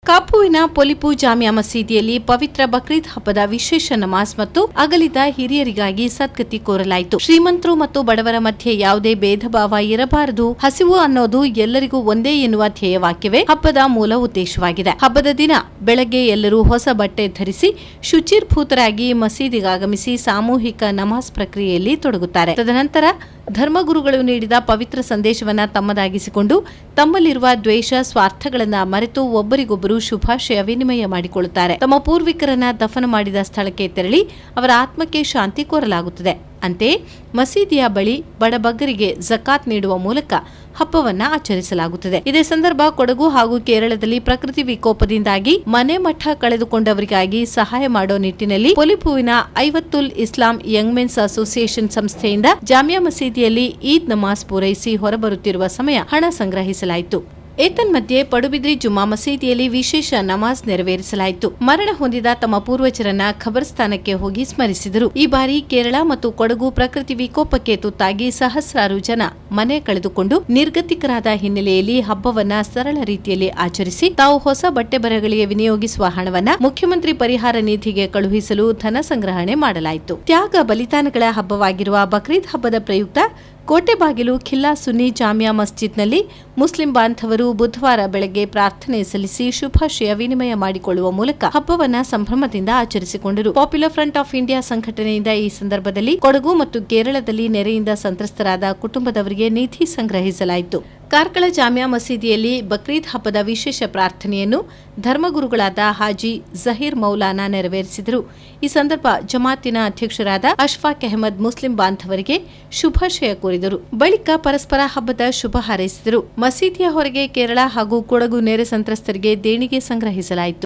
ಕಾಪುವಿನ ಪೊಲಿಪು ಜಾಮಿಯಾ ಮಸೀದಿಯಲ್ಲಿ ಪವಿತ್ರ ಬಕ್ರೀದ್ ಹಬ್ಬದ ವಿಶೇಷ ನಮಾಜ್ ಮತ್ತು ಅಗಲಿದ ಹಿರಿಯರಿಗಾಗಿ ಸದ್ಗತಿ ಕೋರಲಾಯಿತು. ಶ್ರೀಮಂತರು ಮತ್ತು ಬಡವರ ಮಧ್ಯೆ ಯಾವುದೇ ಭೇದ ಭಾವ ಇರಬಾರದು, ಹಸಿವು ಅನ್ನೋದು ಎಲ್ಲರಿಗೂ ಒಂದೇ ಎನ್ನುವ ಧ್ಯೇಯವಾಕ್ಯವೇ ಹಬ್ಬದ ಮೂಲ ಉದ್ದೇಶವಾಗಿದೆ. ಹಬ್ಬದ ದಿನ ಬೆಳಗ್ಗೆ ಎಲ್ಲರೂ ಹೊಸ ಬಟ್ಟೆ ಧರಿಸಿ ಶುಚಿರ್ಭೂತರಾಗಿ ಮಸೀದಿಗಾಗಮಿಸಿ ಸಾಮೂಹಿಕ ನಮಾಜ್ ಪ್ರಕ್ರಿಯೆಯಲ್ಲಿ ತೊಡಗುತ್ತಾರೆ. ತದನಂತರ ಧರ್ಮಗುರುಗಳು ನೀಡಿದ ಪವಿತ್ರ ಸಂದೇಶವನ್ನ ತಮ್ಮದಾಗಿಸಿಕೊಂಡು ತಮ್ಮಲ್ಲಿರುವ ದ್ವೇಷ ಸ್ವಾರ್ಥಗಳನ್ನ ಮರೆತು ಒಬ್ಬರಿಗೊಬ್ಬರು ಶುಭಾಶಯ ವಿನಿಮಯ ಮಾಡಿಕೊಳ್ಳುತ್ತಾರೆ. ತಮ್ಮ ಪೂರ್ವಿಕರನ್ನ ದಫನ ಮಾಡಿದ ಸ್ಥಳಕ್ಕೆ ತೆರಳಿ ಅವರ ಆತ್ಮಕ್ಕೆ ಶಾಂತಿ ಕೋರಲಾಗುತ್ತದೆ. ಅಂತೆಯೇ ಮಸೀದಿಯ ಬಳಿ ಬಡಬಗ್ಗರಿಗೆ ಜಕಾತ್ ನೀಡುವ ಮೂಲಕ ಹಬ್ಬವನ್ನ ಆಚರಿಸಲಾಗುತ್ತದೆ. ಇದೇ ಸಂದರ್ಭ ಕೊಡಗು ಹಾಗೂ ಕೇರಳದಲ್ಲಿ ಪ್ರಕೃತಿ ವಿಕೋಪದಿಂದಾಗಿ ಮನೆ ಮಠ ಕಳೆದುಕೊಂಡವರಿಗಾಗಿ ಸಹಾಯ ಮಾಡೋ ನಿಟ್ಟಿನಲ್ಲಿ ಪೊಲಿಪುವಿನ 50 ಇಸ್ಲಾಂ ಯಂಗ್ ಮೆನ್ಸ್ ಅಸೋಸಿಯೇಷನ್ ಸಂಸ್ಥೆಯಿಂದ ಜಾಮಿಯಾ ಮಸೀದಿಯಲ್ಲಿ ಈದ್ ನಮಾಜ್ ಪೂರೈಸಿ ಹೊರಬರುತ್ತಿರುವ ಸಮಯ ಹಣ ಸಂಗ್ರಹಿಸಲಾಯಿತು. ಏತನ್ಮಧ್ಯೆ ಪಡುಬಿದ್ರಿ ಜುಮ್ಮಾ ಮಸೀದಿಯಲ್ಲಿ ವಿಶೇಷ ನಮಾಜ್ ನೆರವೇರಿಸಲಾಯಿತು. ಮರಣ ಹೊಂದಿದ ತಮ್ಮ ಪೂರ್ವಜರನ್ನ ಖಬರ್ಸ್ಥಾನಕ್ಕೆ ಹೋಗಿ ಸ್ಮರಿಸಿದರು. ಈ ಬಾರಿ ಕೇರಳ ಮತ್ತು ಕೊಡಗು ಪ್ರಕೃತಿ ವಿಕೋಪಕ್ಕೆ ತುತ್ತಾಗಿ ಸಹಸ್ರಾರು ಜನ ಮನೆ ಕಳೆದುಕೊಂಡು ನಿರ್ಗತಿಕರಾದ ಹಿನ್ನೆಲೆಯಲ್ಲಿ ಹಬ್ಬವನ್ನ ಸರಳ ರೀತಿಯಲ್ಲಿ ಆಚರಿಸಿ ತಾವು ಹೊಸ ಬಟ್ಟೆ ಬರೆಗಳಿಗೆ ವಿನಿಯೋಗಿಸುವ ಹಣವನ್ನ ಮುಖ್ಯಮಂತ್ರಿ ಪರಿಹಾರ ನಿಧಿಗೆ ಕಳುಹಿಸಲು ಧನ ಸಂಗ್ರಹಣೆ ಮಾಡಲಾಯಿತು. ತ್ಯಾಗ ಬಲಿದಾನಗಳ ಹಬ್ಬವಾಗಿರುವ ಬಕ್ರೀದ್ ಹಬ್ಬದ ಪ್ರಯುಕ್ತ ಕೋಟೆಬಾಗಿಲು ಖಿಲ್ಲಾ ಸುನ್ನಿ ಜಾಮಿಯಾ ಮಸ್ಜಿದ್ನಲ್ಲಿ ಮುಸ್ಲಿಂ ಬಾಂಧವರು ಬುಧವಾರ ಬೆಳಗ್ಗೆ ಪ್ರಾರ್ಥನೆ ಸಲ್ಲಿಸಿ ಶುಭಾಶಯ ವಿನಿಮಯ ಮಾಡಿಕೊಳ್ಳುವ ಮೂಲಕ ಹಬ್ಬವನ್ನ ಸಂಭ್ರಮದಿಂದ ಆಚರಿಸಿಕೊಂಡರು. ಪಾಪ್ಯುಲರ್ ಫ್ರಂಟ್ ಆಫ್ ಇಂಡಿಯಾ ಸಂಘಟನೆಯಿಂದ ಈ ಸಂದರ್ಭದಲ್ಲಿ ಕೊಡಗು ಮತ್ತು ಕೇರಳದಲ್ಲಿ ನೆರೆಯಿಂದ ಸಂತ್ರಸ್ತರಾದ ಕುಟುಂಬದವರಿಗೆ ನಿಧಿ ಸಂಗ್ರಹಿಸಲಾಯಿತು. ಕಾರ್ಕಳ ಜಾಮಿಯಾ ಮಸೀದಿಯಲ್ಲಿ ಬಕ್ರೀದ್ ಹಬ್ಬದ ವಿಶೇಷ ಪ್ರಾರ್ಥನೆಯನ್ನು ಧರ್ಮಗುರುಗಳಾದ ಹಾಜಿ ಜಹೀರ್ ಮೌಲಾನಾ ನೆರವೇರಿಸಿದರು. ಈ ಸಂದರ್ಭ ಜಮಾತಿನ ಅಧ್ಯಕ್ಷರಾದ ಅಶ್ಫಾಕ್ ಅಹಮದ್ ಮುಸ್ಲಿಂ ಬಾಂಧವರಿಗೆ ಶುಭಾಶಯ ಕೋರಿದರು. ಬಳಿಕ ಪರಸ್ಪರ ಹಬ್ಬದ ಶುಭ ಹಾರೈಸಿದರು. ಮಸೀದಿಯ ಹೊರಗೆ ಕೇರಳ ಹಾಗೂ ಕೊಡಗು ನೆರೆ ಸಂತ್ರಸ್ತರಿಗೆ ದೇಣಿಗೆ ಸಂಗ್ರಹಿಸಲಾಯಿತು.